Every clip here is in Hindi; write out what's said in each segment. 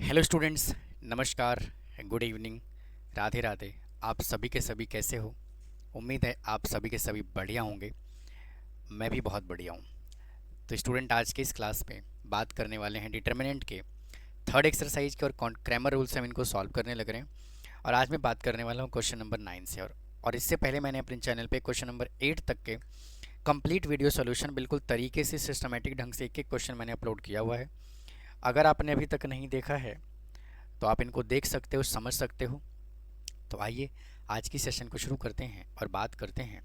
हेलो स्टूडेंट्स, नमस्कार, गुड इवनिंग, राधे राधे। आप सभी के सभी कैसे हो? उम्मीद है आप सभी के सभी बढ़िया होंगे। मैं भी बहुत बढ़िया हूँ। तो स्टूडेंट, आज के इस क्लास में बात करने वाले हैं डिटर्मिनेंट के थर्ड एक्सरसाइज के, और क्रैमर रूल से हम इनको सॉल्व करने लग रहे हैं। और आज मैं बात करने वाला हूँ क्वेश्चन नंबर 9 से। और इससे पहले मैंने अपने चैनल पे क्वेश्चन नंबर 8 तक के कंप्लीट वीडियो सॉल्यूशन बिल्कुल तरीके से सिस्टमेटिक ढंग से एक एक क्वेश्चन मैंने अपलोड किया हुआ है। अगर आपने अभी तक नहीं देखा है तो आप इनको देख सकते हो, समझ सकते हो। तो आइए आज की सेशन को शुरू करते हैं और बात करते हैं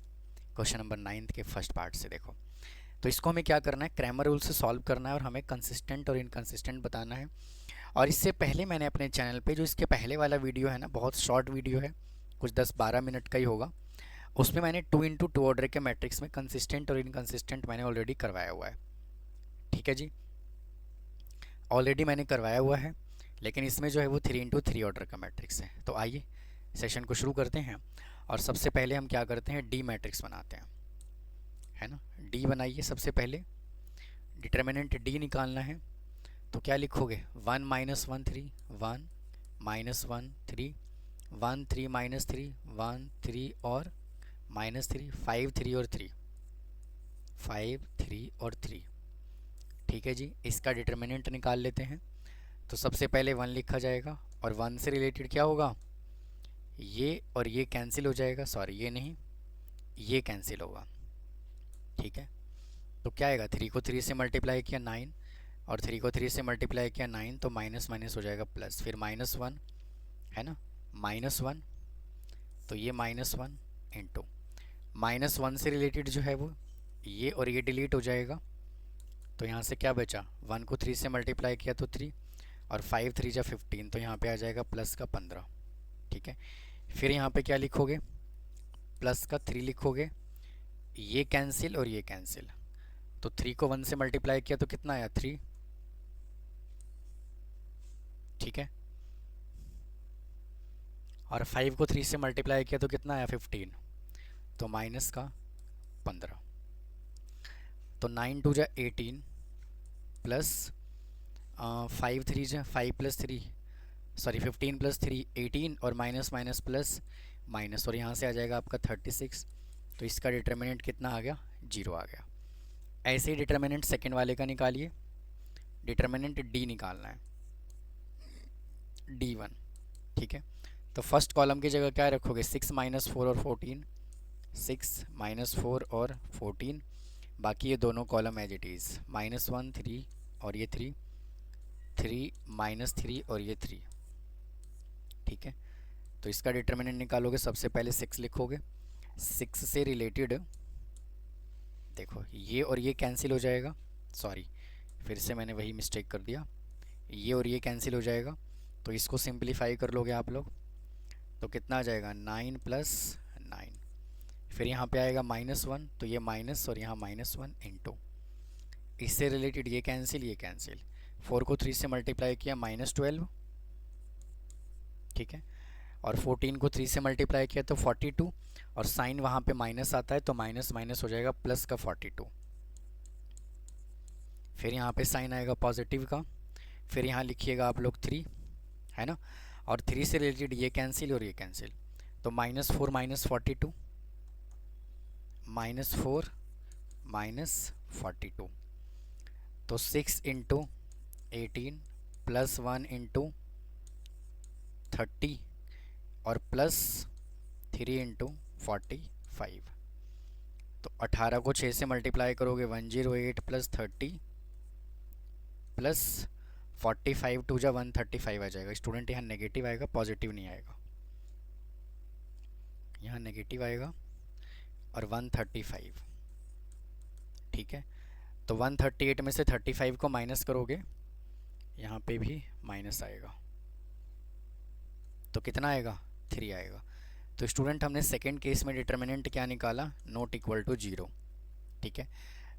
क्वेश्चन नंबर 9 के फर्स्ट पार्ट से। देखो, तो इसको हमें क्या करना है, क्रैमर रूल से सॉल्व करना है और हमें कंसिस्टेंट और इनकंसिस्टेंट बताना है। और इससे पहले मैंने अपने चैनल पे जो इसके पहले वाला वीडियो है ना, बहुत शॉर्ट वीडियो है, कुछ 10-12 मिनट का ही होगा। उसमें मैंने 2x2 ऑर्डर के मैट्रिक्स में कंसिस्टेंट और इनकंसिस्टेंट मैंने ऑलरेडी करवाया हुआ है। ठीक है जी, ऑलरेडी मैंने करवाया हुआ है। लेकिन इसमें जो है वो 3x3 ऑर्डर का मैट्रिक्स है। तो आइए सेशन को शुरू करते हैं। और सबसे पहले हम क्या करते हैं, डी मैट्रिक्स बनाते हैं, है ना। डी बनाइए। सबसे पहले डिटर्मिनेंट डी निकालना है। तो क्या लिखोगे, 1 माइनस 1 3, 1 माइनस 1 3, 1 3 माइनस 3, 1 3 और माइनस 3, 5 3 और 3, 5 3 और 3। ठीक है जी, इसका डिटर्मिनेंट निकाल लेते हैं। तो सबसे पहले 1 लिखा जाएगा और 1 से रिलेटेड क्या होगा, ये और ये कैंसिल हो जाएगा। सॉरी, ये नहीं, ये कैंसिल होगा। ठीक है, तो क्या आएगा, 3 को 3 से मल्टीप्लाई किया 9, और 3 को 3 से मल्टीप्लाई किया 9, तो माइनस माइनस हो जाएगा प्लस, फिर -1, है ना, -1। तो ये -1 इंटू -1 से रिलेटेड जो है वो ये और ये डिलीट हो जाएगा। तो यहाँ से क्या बचा, 1 को 3 से मल्टीप्लाई किया तो 3, और 5 3 जा 15, तो यहाँ पे आ जाएगा प्लस का 15। ठीक है, फिर यहाँ पे क्या लिखोगे, प्लस का 3 लिखोगे, ये कैंसिल और ये कैंसिल। तो 3 को 1 से मल्टीप्लाई किया तो कितना आया, 3। ठीक है, और 5 को 3 से मल्टीप्लाई किया तो कितना आया, 15, तो माइनस का 15। तो 9 2 जा 18 प्लस 5 3 जा 5 प्लस 3, सॉरी 15 प्लस 3 18, और माइनस माइनस प्लस माइनस, और यहाँ से आ जाएगा आपका 36। तो इसका डिटर्मिनेंट कितना आ गया, 0 आ गया। ऐसे ही डिटर्मिनेंट सेकेंड वाले का निकालिए। डिटर्मिनेंट डी निकालना है, D1। ठीक है, तो फर्स्ट कॉलम की जगह क्या रखोगे, 6 माइनस 4 और 14, 6 माइनस 4 और 14। बाकी ये दोनों कॉलम एज इट इज़, -1 3 और ये 3, 3 माइनस 3 और ये 3। ठीक है, तो इसका डिटर्मिनेंट निकालोगे। सबसे पहले 6 लिखोगे, 6 से रिलेटेड देखो ये और ये कैंसिल हो जाएगा। सॉरी, फिर से मैंने वही मिस्टेक कर दिया, ये और ये कैंसिल हो जाएगा। तो इसको सिंप्लीफाई कर लोगे आप लोग, तो कितना आ जाएगा, 9 प्लस 9। फिर यहाँ पे आएगा -1, तो ये माइनस और यहाँ -1 इंटू, इससे रिलेटेड ये कैंसिल, ये कैंसिल। 4 को 3 से मल्टीप्लाई किया -12। ठीक है, और 14 को 3 से मल्टीप्लाई किया तो 42, और साइन वहाँ पे माइनस आता है तो माइनस माइनस हो जाएगा प्लस का 42। फिर यहाँ पे साइन आएगा पॉजिटिव का। फिर यहाँ लिखिएगा आप लोग 3, है ना, और 3 से रिलेटेड ये कैंसिल और ये कैंसिल। तो -4 -42, -4 -42। तो 6 इंटू 18 प्लस 1 इंटू 30 और प्लस 3 इंटू 45। तो 18 को 6 से मल्टीप्लाई करोगे, 108 प्लस 30 प्लस 45, 2 जा 135 आ जाएगा। स्टूडेंट, यहाँ नेगेटिव आएगा, पॉजिटिव नहीं आएगा, यहाँ नेगेटिव आएगा, और 135। ठीक है, तो 138 में से 35 को माइनस करोगे, यहाँ पे भी माइनस आएगा, तो कितना आएगा, 3 आएगा। तो स्टूडेंट, हमने सेकेंड केस में डिटर्मिनेंट क्या निकाला, नॉट इक्वल टू 0। ठीक है,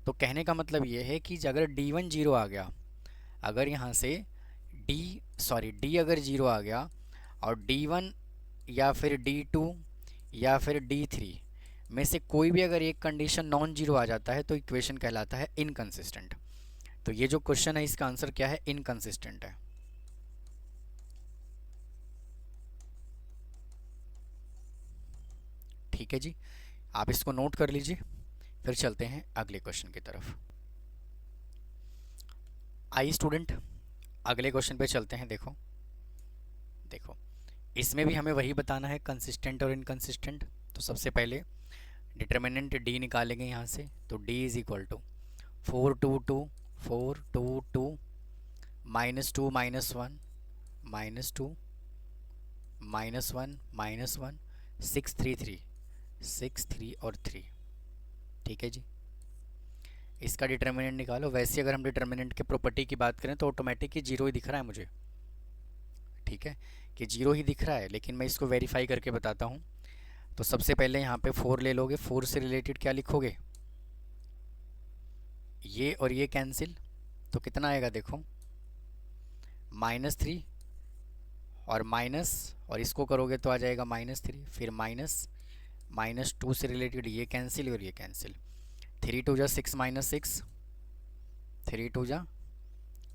तो कहने का मतलब ये है कि अगर D1 0 आ गया, अगर यहाँ से D अगर 0 आ गया, और D1 या फिर D2 या फिर D3 में से कोई भी अगर एक कंडीशन नॉन जीरो आ जाता है तो इक्वेशन कहलाता है इनकंसिस्टेंट। तो ये जो क्वेश्चन है इसका आंसर क्या है, इनकंसिस्टेंट है। ठीक है जी, आप इसको नोट कर लीजिए। फिर चलते हैं अगले क्वेश्चन की तरफ। आइए स्टूडेंट, अगले क्वेश्चन पे चलते हैं। देखो देखो, इसमें भी हमें वही बताना है, कंसिस्टेंट और इनकंसिस्टेंट। तो सबसे पहले डिटर्मिनेंट डी निकालेंगे यहाँ से। तो डी इज इक्वल टू 4 2 2 -2 -1 -2 -1 -1 6 3 3 6 3 और 3। ठीक है जी, इसका डिटर्मिनेंट निकालो। वैसे अगर हम डिटर्मिनेंट के प्रॉपर्टी की बात करें तो ऑटोमेटिक ही जीरो ही दिख रहा है मुझे। ठीक है कि जीरो ही दिख रहा है, लेकिन मैं इसको वेरीफाई करके बताता हूँ। तो सबसे पहले यहाँ पे 4 ले लोगे। 4 से रिलेटेड क्या लिखोगे, ये और ये कैंसिल, तो कितना आएगा देखो, -3 और माइनस, और इसको करोगे तो आ जाएगा -3। फिर -2 से रिलेटेड ये कैंसिल और ये कैंसिल। 3 2 जा 6 -6, 3 2 जा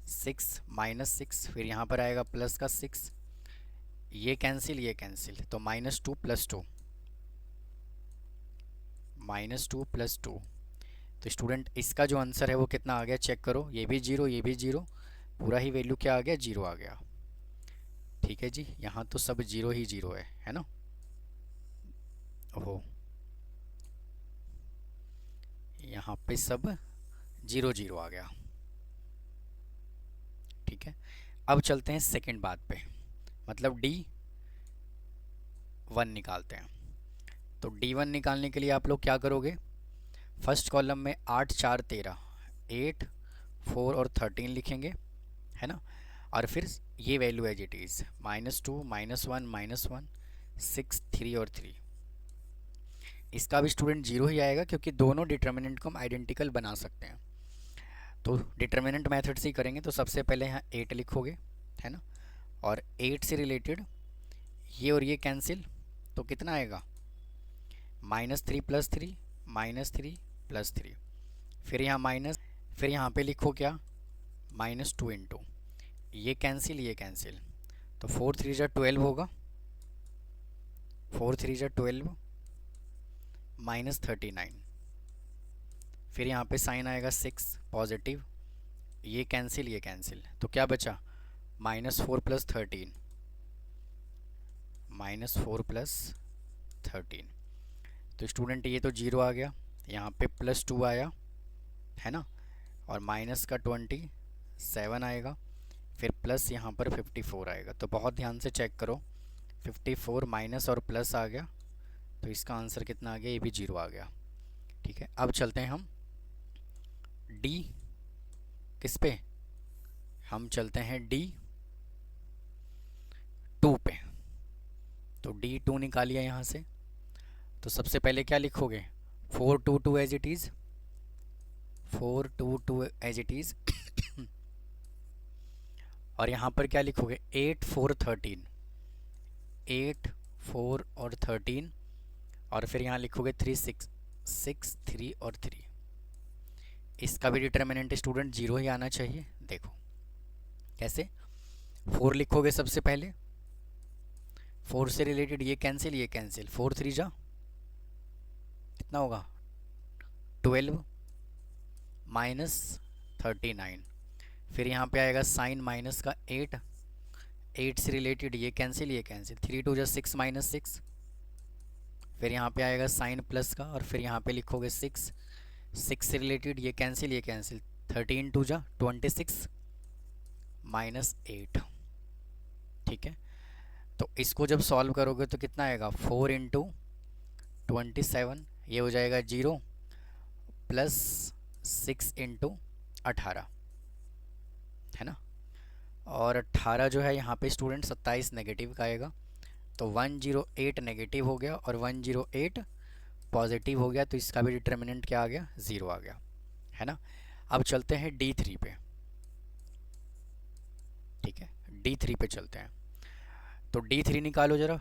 6 -6। फिर यहाँ पर आएगा प्लस का 6, ये कैंसिल ये कैंसिल, तो -2 + 2 -2 + 2। तो स्टूडेंट इसका जो आंसर है वो कितना आ गया, चेक करो। ये भी जीरो, ये भी जीरो, पूरा ही वैल्यू क्या आ गया, जीरो आ गया। ठीक है जी, यहाँ तो सब जीरो ही जीरो है ना। ओहो, यहाँ पे सब जीरो जीरो आ गया। ठीक है, अब चलते हैं सेकंड बात पे, मतलब D1 निकालते हैं। तो D1 निकालने के लिए आप लोग क्या करोगे, फर्स्ट कॉलम में 8 4 13, 8 4 और 13 लिखेंगे, है ना। और फिर ये वैल्यू एज इट इज़, -2 -1 -1 6 3 और 3। इसका भी स्टूडेंट जीरो ही आएगा, क्योंकि दोनों डिटर्मिनेंट को हम आइडेंटिकल बना सकते हैं। तो डिटर्मिनेंट मेथड से ही करेंगे। तो सबसे पहले यहाँ 8 लिखोगे, है ना, और 8 से रिलेटेड ये और ये कैंसिल, तो कितना आएगा, -3 + 3 -3 + 3। फिर यहाँ माइनस, फिर यहाँ पे लिखो क्या, -2 इंटू ये कैंसिल ये कैंसिल, तो 4 3 जा 12 होगा, 4 3 जा 12 -39। फिर यहाँ पे साइन आएगा 6 पॉजिटिव, ये कैंसिल ये कैंसिल, तो क्या बचा, -4 + 13, -4 + 13। तो स्टूडेंट ये तो जीरो आ गया, यहाँ पे +2 आया, है ना, और माइनस का 27 आएगा, फिर प्लस यहाँ पर 54 आएगा। तो बहुत ध्यान से चेक करो, 54 माइनस और प्लस आ गया, तो इसका आंसर कितना आ गया, ये भी जीरो आ गया। ठीक है, अब चलते हैं हम D किस पे, हम चलते हैं D2 पे। तो D2 निकालिए यहाँ से। तो सबसे पहले क्या लिखोगे, 4 2 2 as it is, 4 2 2 as it is और यहाँ पर क्या लिखोगे, 8 4 13, 8 4 और 13, और फिर यहाँ लिखोगे 3 6 6 3 और 3। इसका भी डिटर्मिनेंट स्टूडेंट जीरो ही आना चाहिए। देखो कैसे, 4 लिखोगे सबसे पहले, 4 से रिलेटेड ये कैंसिल ये कैंसिल, 4 3 जा कितना होगा, 12 -39। फिर यहाँ पे आएगा साइन माइनस का 8, 8 से रिलेटेड ये कैंसिल ये कैंसिल, 3 2 जा 6 -6। फिर यहाँ पे आएगा साइन प्लस का, और फिर यहाँ पे लिखोगे 6, 6 से रिलेटेड ये कैंसिल ये कैंसिल, 13 2 जा 26 -8। ठीक है, तो इसको जब सॉल्व करोगे तो कितना आएगा, 4 × 27, ये हो जाएगा 0, प्लस 6 × 18, है ना। और 18 जो है यहाँ पे स्टूडेंट 27 नेगेटिव का आएगा, तो 108 नेगेटिव हो गया और 108 पॉजिटिव हो गया। तो इसका भी डिटर्मिनेंट क्या आ गया, ज़ीरो आ गया, है ना। अब चलते हैं D3 पे। ठीक है, D3 पे चलते हैं। तो D3 निकालो ज़रा,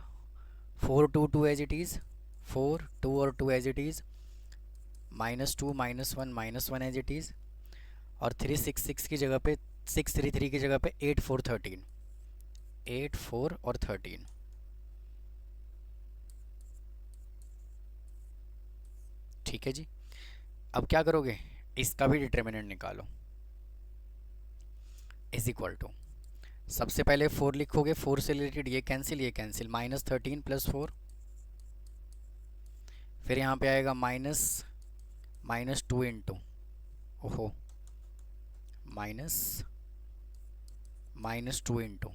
4 2 2 एज इट इज़, 4 2 और 2 as it is, -2 -1 as it is, और 3 6 6 की जगह पे 6 3 3 की जगह पे 8 4 13, 8 4 और 13। ठीक है जी। अब क्या करोगे, इसका भी डिटर्मिनेंट निकालो। इज इक्वल टू, सबसे पहले 4 लिखोगे, 4 से रिलेटेड ये कैंसिल, ये कैंसिल, -13 + 4, फिर यहाँ पे आएगा -2 इंटू, ओहो, -2 इंटू,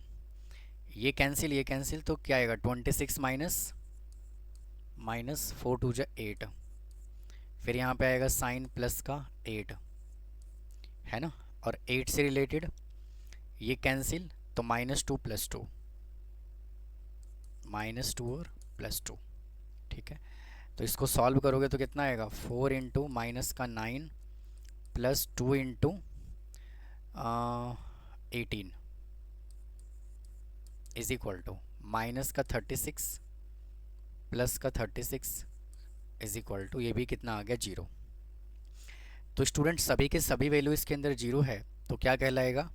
ये कैंसिल, ये कैंसिल, तो क्या आएगा 26 माइनस 4 2 जा 8, फिर यहाँ पे आएगा साइन प्लस का 8, है ना, और 8 से रिलेटेड ये कैंसिल, तो -2 + 2, -2 और +2, ठीक है। तो इसको सॉल्व करोगे तो कितना आएगा, 4 इंटू माइनस का 9 + 2 into 18 is equal to minus का 36 प्लस का 36 इज इक्वल टू, ये भी कितना आ गया 0। तो स्टूडेंट सभी के सभी वैल्यू इसके अंदर 0 है, तो क्या कहलाएगा,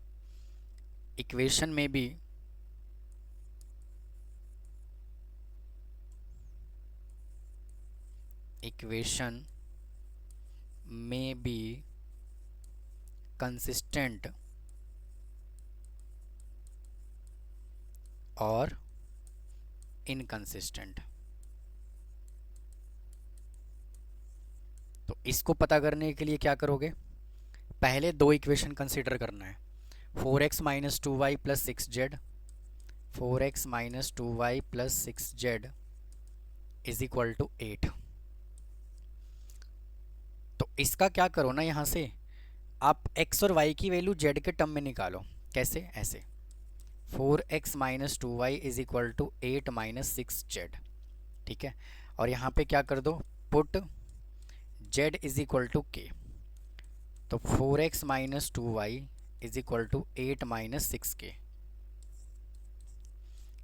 इक्वेशन में भी कंसिस्टेंट और इनकंसिस्टेंट। तो इसको पता करने के लिए क्या करोगे, पहले दो इक्वेशन कंसीडर करना है, 4x - 2y + 6z, 4x - 2y + 6z is equal to 8। तो इसका क्या करो ना, यहाँ से आप x और y की वैल्यू z के टर्म में निकालो। कैसे, ऐसे 4x - 2y is equal to 8 - 6z, ठीक है। और यहाँ पे क्या कर दो, put z is equal to k, तो 4x - 2y is equal to 8 - 6k।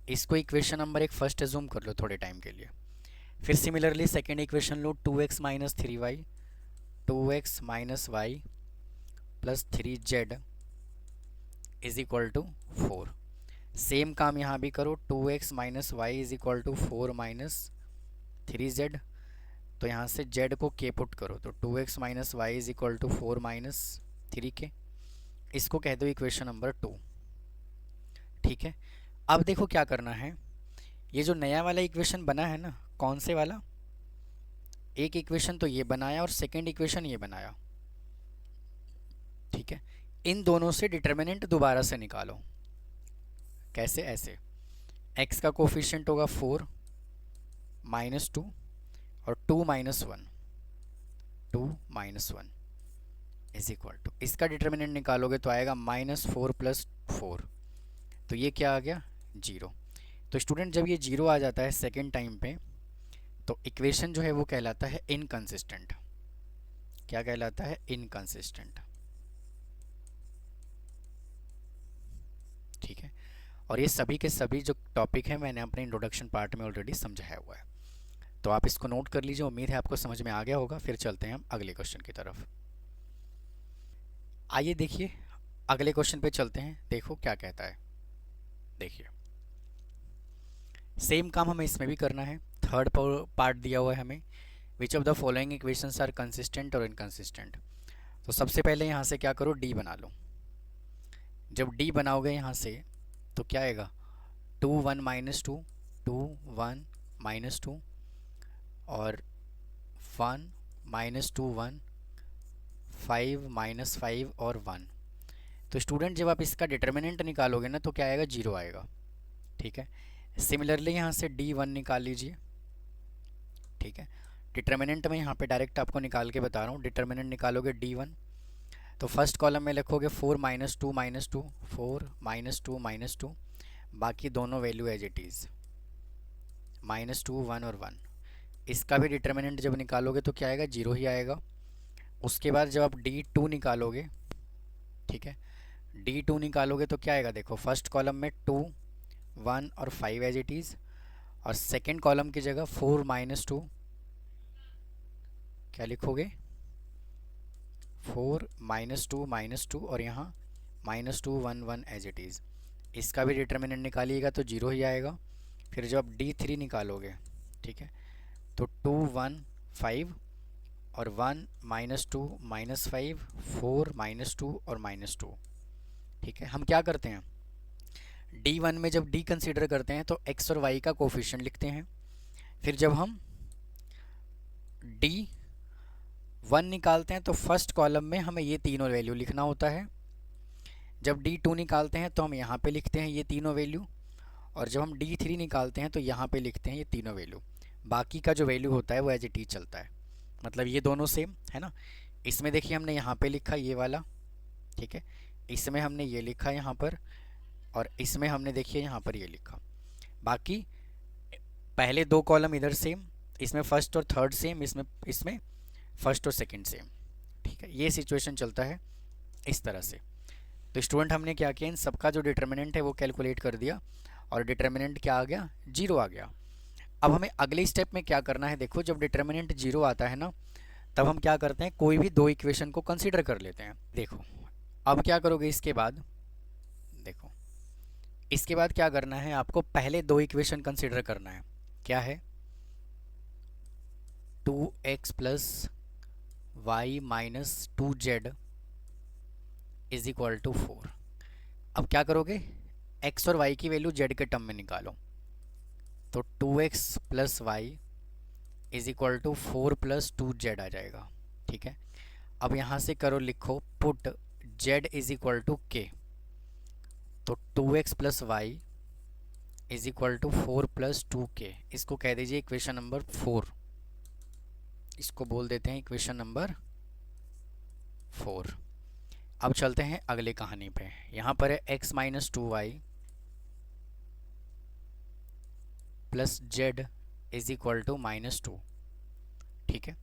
इसको इक्वेशन नंबर 1 फर्स्ट एज्यूम कर लो थोड़े टाइम के लिए। फिर सिमिलरली सेकेंड इक्वेशन लो, 2x - 3y, 2x - y + 3z is equal to 4। Same काम यहाँ भी करो, 2x - y is equal to 4 - 3z, तो यहाँ से z को k पुट करो, तो 2x - y is equal to 4 - 3k। इसको कह दो इक्वेशन नंबर 2, ठीक है। अब देखो क्या करना है, ये जो नया वाला इक्वेशन बना है ना, कौन से वाला, एक इक्वेशन तो ये बनाया और सेकंड इक्वेशन ये बनाया, ठीक है। इन दोनों से डिटर्मिनेंट दोबारा से निकालो। कैसे, ऐसे x का कोफिशिएंट होगा 4 -2 और 2 - 1, 2 - 1 इज इक्वल टू, इसका डिटर्मिनेंट निकालोगे तो आएगा -4 + 4, तो ये क्या आ गया 0। तो स्टूडेंट जब ये 0 आ जाता है सेकेंड टाइम पे, तो इक्वेशन जो है वो कहलाता है इनकंसिस्टेंट। क्या कहलाता है, इनकंसिस्टेंट, ठीक है। और ये सभी के सभी जो टॉपिक है मैंने अपने इंट्रोडक्शन पार्ट में ऑलरेडी समझाया हुआ है, तो आप इसको नोट कर लीजिए। उम्मीद है आपको समझ में आ गया होगा। फिर चलते हैं हम अगले क्वेश्चन की तरफ। आइए देखिए अगले क्वेश्चन पे चलते हैं, देखो क्या कहता है। देखिए सेम काम हमें इसमें भी करना है। थर्ड पार्ट दिया हुआ है हमें, which of the following equations are consistent और इनकंसिस्टेंट। तो सबसे पहले यहाँ से क्या करो, डी बना लो। जब डी बनाओगे यहाँ से तो क्या आएगा, 2 1 -2, 2 1 -2 और 1 -2 1, 5 -5 और 1। तो स्टूडेंट जब आप इसका डिटर्मिनेंट निकालोगे ना तो क्या आएगा, 0 आएगा, ठीक है। सिमिलरली यहाँ से D1 निकाल लीजिए, ठीक है। डिटर्मिनेंट में यहाँ पे डायरेक्ट आपको निकाल के बता रहा हूँ। डिटर्मिनेंट निकालोगे D1, तो फर्स्ट कॉलम में लिखोगे 4 -2 -2, 4 -2 -2, बाकी दोनों वैल्यू एज इट इज़, -2 1 और 1। इसका भी डिटर्मिनेंट जब निकालोगे तो क्या आएगा, 0 ही आएगा। उसके बाद जब आप D2 निकालोगे, ठीक है, D2 निकालोगे तो क्या आएगा, देखो फर्स्ट कॉलम में 2 1 और 5 एज इट इज़, और सेकेंड कॉलम की जगह 4 -2 क्या लिखोगे, 4 -2 -2 और यहाँ -2 1 1 एज इट इज़। इसका भी डिटर्मिनेंट निकालिएगा तो 0 ही आएगा। फिर जब आप D3 निकालोगे, ठीक है, तो 2 1 5 और 1 -2 -5 4 -2 और -2। ठीक है, हम क्या करते हैं D1 में जब D कंसीडर करते हैं तो x और y का कोफिशिएंट लिखते हैं। फिर जब हम D1 निकालते हैं तो फर्स्ट कॉलम में हमें ये तीनों वैल्यू लिखना होता है। जब D2 निकालते हैं तो हम यहाँ पे लिखते हैं ये तीनों वैल्यू, और जब हम D3 निकालते हैं तो यहाँ पे लिखते हैं ये तीनों वैल्यू। बाकी का जो वैल्यू होता है वो एज इट इज चलता है, मतलब ये दोनों सेम है ना। इसमें देखिए हमने यहाँ पे लिखा ये वाला, ठीक है, इसमें हमने ये लिखा यहाँ पर, और इसमें हमने देखिए यहाँ पर ये लिखा। बाकी पहले दो कॉलम इधर सेम, इसमें फर्स्ट और थर्ड सेम, इसमें इसमें फर्स्ट और सेकंड सेम। ठीक है, ये सिचुएशन चलता है इस तरह से। तो स्टूडेंट हमने क्या किया, इन सबका जो डिटर्मिनेंट है वो कैलकुलेट कर दिया, और डिटर्मिनेंट क्या आ गया, 0 आ गया। अब हमें अगले स्टेप में क्या करना है, देखो जब डिटर्मिनेंट 0 आता है ना, तब हम क्या करते हैं, कोई भी दो इक्वेशन को कंसीडर कर लेते हैं। देखो अब क्या करोगे इसके बाद, देखो इसके बाद क्या करना है आपको, पहले दो इक्वेशन कंसीडर करना है। क्या है, 2x plus y minus 2z is equal to 4। अब क्या करोगे, x और y की वैल्यू z के टर्म में निकालो, तो 2x plus y is equal to 4 plus 2z आ जाएगा। ठीक है, अब यहाँ से करो, लिखो put z is equal to k, तो 2x plus y is equal to 4 plus 2k, इसको कह दीजिए इक्वेशन नंबर 4, इसको बोल देते हैं इक्वेशन नंबर 4। अब चलते हैं अगले कहानी पे। यहाँ पर है x minus 2y plus Z is equal to -2। ठीक है,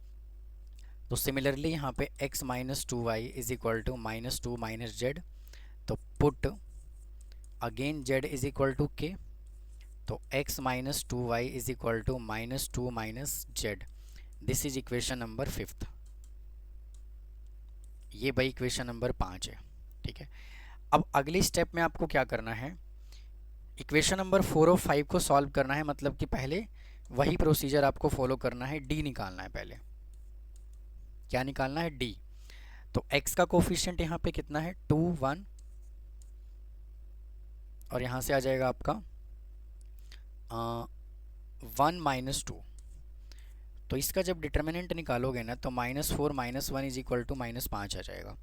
तो सिमिलरली यहाँ पे x minus 2y is equal to -2 minus Z, तो put again z is equal to k, तो x minus 2y is equal to -2 minus Z. This is equation number 5। ये भाई इक्वेशन नंबर 5 है। ठीक है, अब अगली स्टेप में आपको क्या करना है, इक्वेशन नंबर 4 और 5 को सॉल्व करना है, मतलब कि पहले वही प्रोसीजर आपको फॉलो करना है, डी निकालना है। पहले क्या निकालना है, डी। तो x का कोफिशिएंट यहाँ पे कितना है, 2 1, और यहाँ से आ जाएगा आपका 1 -2। तो इसका जब डिटर्मिनेंट निकालोगे ना, तो -4 -1 इज इक्वल टू -5 आ जाएगा।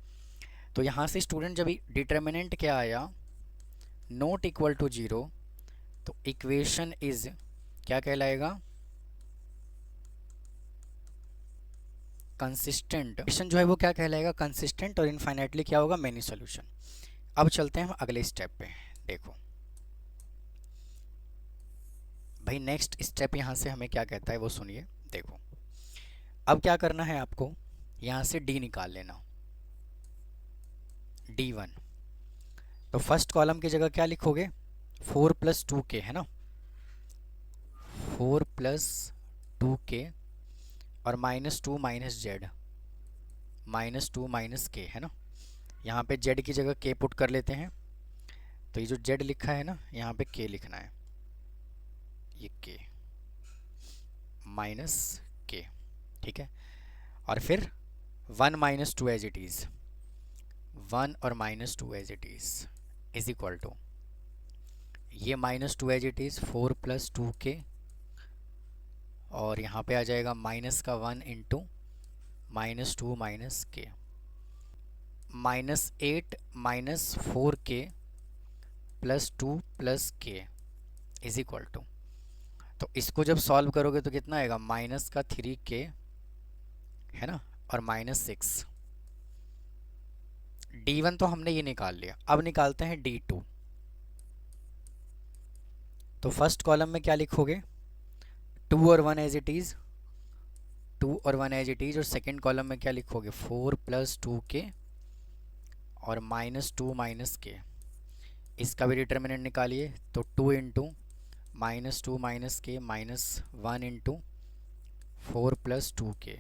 तो यहाँ से स्टूडेंट जब डिटर्मिनेंट क्या आया, नॉट इक्वल टू 0, तो इक्वेशन इज क्या कहलाएगा, कंसिस्टेंट। इक्वेशन जो है वो क्या कहलाएगा, कंसिस्टेंट, और इनफाइनाइटली क्या होगा, मेनी सॉल्यूशन। अब चलते हैं हम अगले स्टेप पे। देखो भाई नेक्स्ट स्टेप यहाँ से हमें क्या कहता है वो सुनिए। देखो अब क्या करना है आपको, यहाँ से डी निकाल लेना, D1। तो फर्स्ट कॉलम की जगह क्या लिखोगे, 4 प्लस 2k है ना, 4 प्लस 2k और -2 माइनस जेड, -2 माइनस k है ना। यहाँ पे z की जगह k पुट कर लेते हैं, तो ये जो z लिखा है ना, यहाँ पे k लिखना है, ये k माइनस k। ठीक है, और फिर 1 -2 एज इट इज़, 1 और -2 as it is equal to ये -2 as it is 4 plus 2k, और यहाँ पे आ जाएगा माइनस का 1 into -2 minus k, -8 minus 4k plus 2 plus k is equal to, तो इसको जब सॉल्व करोगे तो कितना आएगा, माइनस का 3k है ना, और -6। D1 तो हमने ये निकाल लिया, अब निकालते हैं D2। तो फर्स्ट कॉलम में क्या लिखोगे, 2 और 1 एज इट इज़, 2 और 1 एज इट इज़, और सेकेंड कॉलम में क्या लिखोगे, 4 प्लस 2k और -2 माइनस k। इसका भी डिटर्मिनेंट निकालिए, तो 2 into -2 minus k -1 into 4 plus 2k,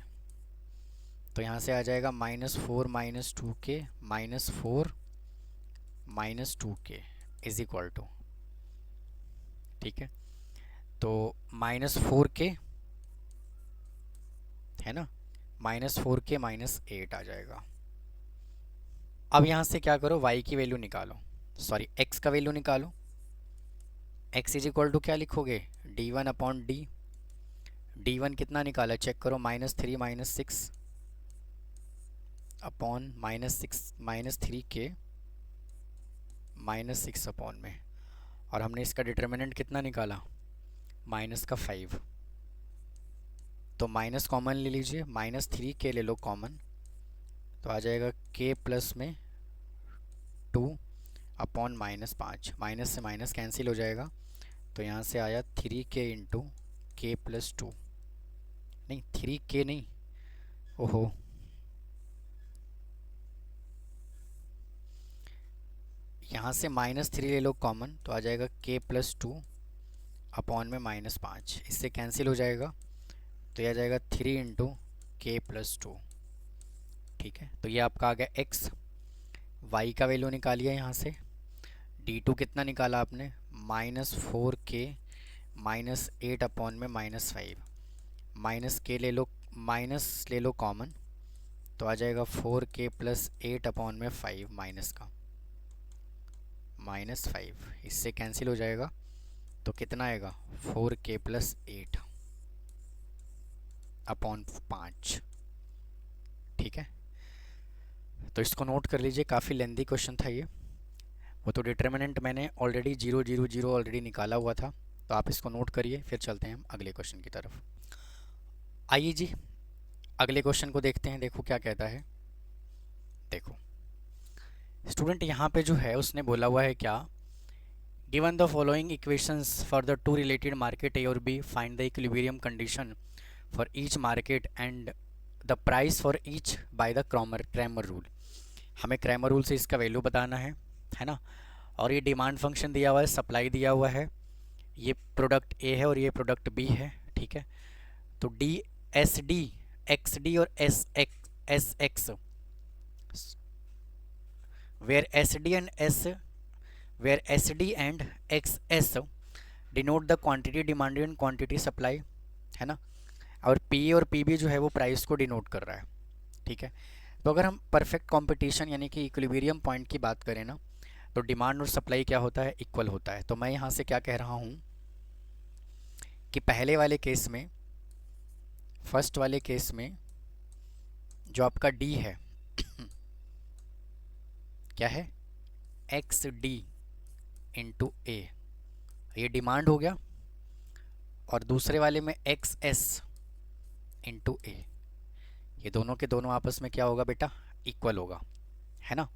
तो यहाँ से आ जाएगा -4 minus 2k -4 minus 2k is equal to, ठीक है, तो -4k है ना, -4k -8 आ जाएगा। अब यहाँ से क्या करो, y की वैल्यू निकालो, सॉरी x का वैल्यू निकालो। x इज इक्वल टू क्या लिखोगे, d1 अपॉन डी। d1 कितना निकाला चेक करो, -3 -6 अपॉन -3k -6 अपॉन में, और हमने इसका डिटर्मिनेंट कितना निकाला, -5। तो माइनस कॉमन ले लीजिए, -3k ले लो कॉमन, तो आ जाएगा k प्लस में 2 अपॉन -5। माइनस से माइनस कैंसिल हो जाएगा, तो यहाँ से आया 3k इंटू k प्लस 2, नहीं 3k नहीं, ओहो, यहाँ से -3 ले लो कॉमन, तो आ जाएगा k प्लस 2 अपॉन में -5, इससे कैंसिल हो जाएगा, तो यह आ जाएगा 3 इंटू k प्लस 2। ठीक है, तो ये आपका आ गया x। y का वैल्यू निकालिए यहाँ से, d2 कितना निकाला आपने, -4k -8 अपॉन में -5, माइनस के ले लो, माइनस ले लो कॉमन, तो आ जाएगा 4k प्लस 8 अपॉन में 5, माइनस का -5, इससे कैंसिल हो जाएगा, तो कितना आएगा 4k प्लस 8 अपॉन 5। ठीक है, तो इसको नोट कर लीजिए, काफ़ी लेंदी क्वेश्चन था ये। वो तो डिटर्मिनेंट मैंने ऑलरेडी 0 0 0 ऑलरेडी निकाला हुआ था, तो आप इसको नोट करिए, फिर चलते हैं हम अगले क्वेश्चन की तरफ। आइए जी, अगले क्वेश्चन को देखते हैं। देखो क्या कहता है, देखो स्टूडेंट यहाँ पे जो है उसने बोला हुआ है क्या, given the following equations for the two related market A और B, find the equilibrium condition for each market and the price for each by the Cramer rule. हमें क्रैमर रूल से इसका वैल्यू बताना है ना, और ये डिमांड फंक्शन दिया हुआ है, सप्लाई दिया हुआ है, ये प्रोडक्ट ए है और ये प्रोडक्ट बी है। ठीक है, तो D S D X D और S X, where S D and X S denote the quantity demanded and quantity supply, है ना, और पी और पी बी जो है वो प्राइस को डिनोट कर रहा है। ठीक है, तो अगर हम परफेक्ट कंपटीशन यानी कि इक्विलिब्रियम पॉइंट की बात करें ना, तो डिमांड और सप्लाई क्या होता है, इक्वल होता है। तो मैं यहाँ से क्या कह रहा हूँ कि पहले वाले केस में, फर्स्ट वाले केस में जो आपका डी है क्या है, एक्स डी इंटू ए, ये डिमांड हो गया, और दूसरे वाले में एक्स एस इंटू ए, ये दोनों के दोनों आपस में क्या होगा बेटा, इक्वल होगा, है ना।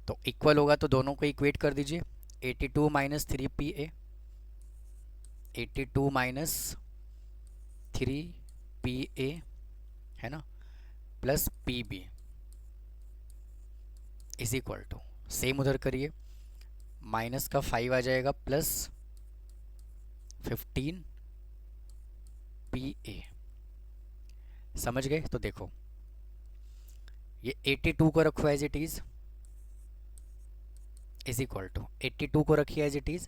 तो इक्वल होगा तो दोनों को इक्वेट कर दीजिए, 82 माइनस 3PA, 82 माइनस 3PA, है ना, plus PB is equal to, same उधर करिए, माइनस का 5 आ जाएगा प्लस 15PA। समझ गए, तो देखो ये 82 को रखो as it is, is equal to 82 को रखिए एज इट इज़,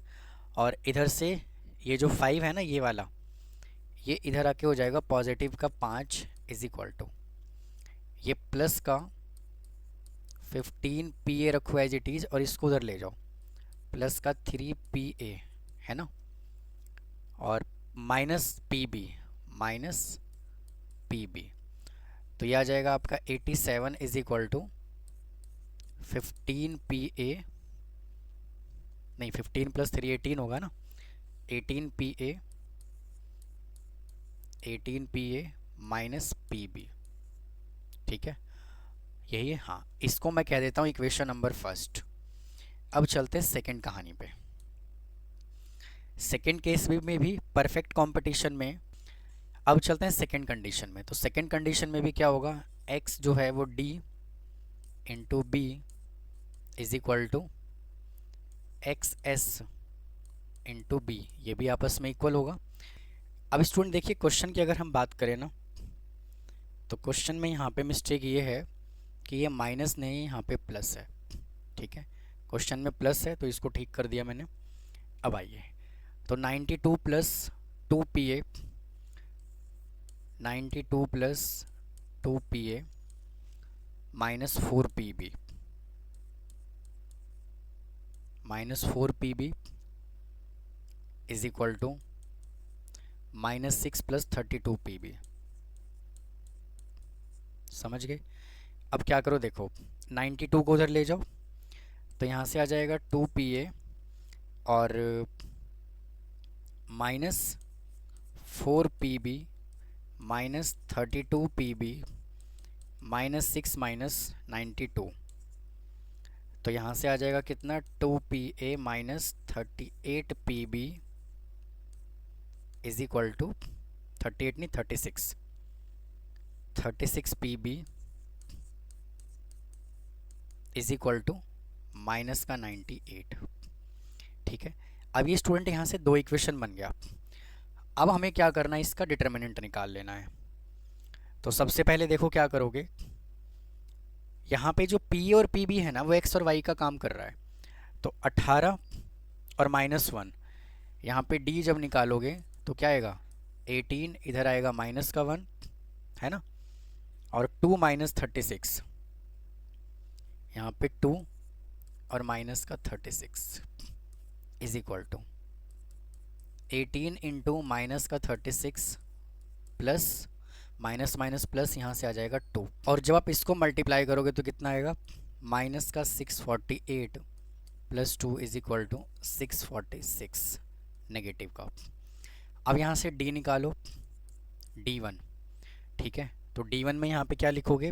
और इधर से ये जो 5 है ना, ये वाला, ये इधर आके हो जाएगा पॉजिटिव का 5 इज इक्वल टू, ये प्लस का 15PA रखो एज इट इज़, और इसको उधर ले जाओ, प्लस का 3PA, है ना, और माइनस PB, तो ये आ जाएगा आपका 87 इज इक्वल टू 15PA, नहीं 15 प्लस 3 18 होगा ना, 18PA माइनस PB। ठीक है, यही है, हाँ, इसको मैं कह देता हूँ इक्वेशन नंबर फर्स्ट। अब चलते हैं सेकंड कहानी पे। सेकंड केस में भी परफेक्ट कंपटीशन में, अब चलते हैं सेकंड कंडीशन में। तो सेकंड कंडीशन में भी क्या होगा, x जो है वो d into B is equal to X S into B, ये भी आपस में इक्वल होगा। अब स्टूडेंट देखिए, क्वेश्चन की अगर हम बात करें ना, तो क्वेश्चन में यहाँ पे मिस्टेक ये है कि ये माइनस नहीं, यहाँ पे प्लस है। ठीक है, क्वेश्चन में प्लस है तो इसको ठीक कर दिया मैंने। अब आइए, तो 92 plus 2PA, 92 plus 2PA minus 4PB is equal to -6 + 32PB। समझ गए? अब क्या करो, देखो 92 को उधर ले जाओ तो यहाँ से आ जाएगा 2PA और -4PB माइनस 32PB -6 -92। तो यहाँ से आ जाएगा कितना, 2PA minus 38PB is equal to 38 नहीं 36PB is equal to minus का 98। ठीक है, अब ये स्टूडेंट यहाँ से दो इक्वेशन बन गया। अब हमें क्या करना है, इसका डिटर्मिनेंट निकाल लेना है। तो सबसे पहले देखो क्या करोगे, यहाँ पे जो P और PB है ना वो x और y का काम कर रहा है। तो 18 और -1, यहाँ पे D जब निकालोगे तो क्या आएगा 18, इधर आएगा माइनस का 1 है ना, और 2 - 36, यहाँ पे 2 और माइनस का 36 is equal to 18 into minus का 36 प्लस माइनस माइनस प्लस यहाँ से आ जाएगा 2, और जब आप इसको मल्टीप्लाई करोगे तो कितना आएगा, माइनस का 648 plus 2 is equal to 646 negative का। अब यहाँ से D निकालो, D1। ठीक है, तो D1 में यहाँ पे क्या लिखोगे,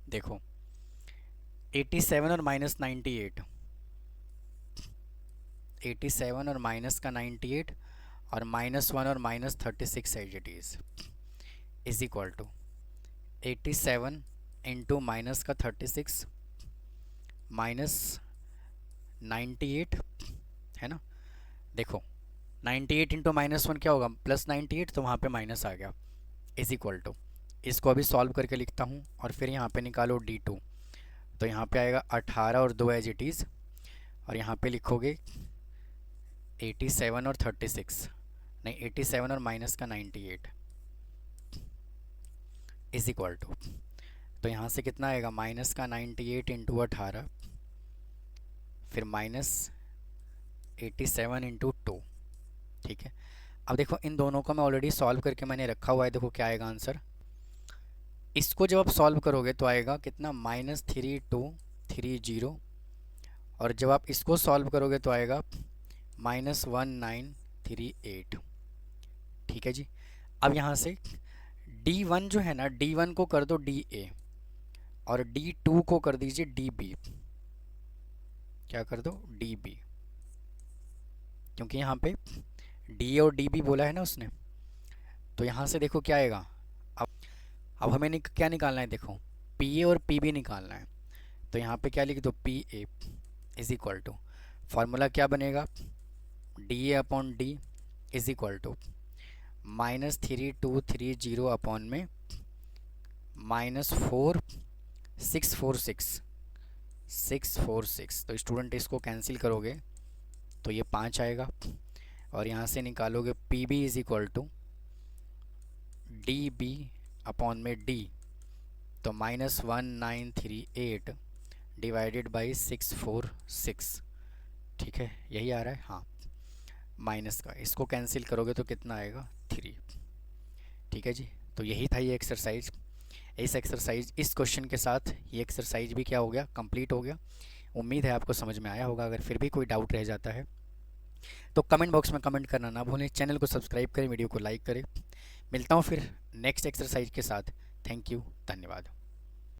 देखो 87 और माइनस 98, 87 और माइनस का 98 और -1 और -36 as it is is equal to 87 into minus का 36 माइनस 98 है ना। देखो 98 इंटू -1 क्या होगा, +98, तो वहाँ पे माइनस आ गया इज इक्वल टू, इसको अभी सॉल्व करके लिखता हूँ और फिर यहाँ पे निकालो D2। तो यहाँ पे आएगा 18 और 2 एज इट इज़, और यहाँ पे लिखोगे 87 और 36, नहीं 87 और माइनस का 98 इज इक्वल टू, तो यहाँ से कितना आएगा, माइनस का 98 इंटू 18 फिर -87 इंटू 2। ठीक है, अब देखो इन दोनों को मैं ऑलरेडी सॉल्व करके मैंने रखा हुआ है। देखो क्या आएगा आंसर, इसको जब आप सॉल्व करोगे तो आएगा कितना, -3230, और जब आप इसको सॉल्व करोगे तो आएगा -1938। ठीक है जी, अब यहाँ से D1 जो है ना, D1 को कर दो DA और D2 को कर दीजिए DB। क्या कर दो, DB, क्योंकि यहाँ पे D और DB बोला है ना उसने। तो यहाँ से देखो क्या आएगा, अब हमें क्या निकालना है, देखो PA और PB निकालना है। तो यहाँ पे क्या लिख दो, PA is equal to, formula क्या बनेगा, DA upon D is equal to -3230 upon में -4646। तो स्टूडेंट इसको कैंसिल करोगे तो ये 5 आएगा, और यहाँ से निकालोगे PB is equal to DB upon में D, तो -1938 डिवाइडेड बाई 646। ठीक है, यही आ रहा है, हाँ माइनस का, इसको कैंसिल करोगे तो कितना आएगा, 3। ठीक है जी, तो यही था ये एक्सरसाइज। इस एक्सरसाइज, इस क्वेश्चन के साथ ये एक्सरसाइज भी क्या हो गया, कंप्लीट हो गया। उम्मीद है आपको समझ में आया होगा। अगर फिर भी कोई डाउट रह जाता है तो कमेंट बॉक्स में कमेंट करना ना भूलें। चैनल को सब्सक्राइब करें, वीडियो को लाइक करें। मिलता हूँ फिर नेक्स्ट एक्सरसाइज के साथ। थैंक यू, धन्यवाद।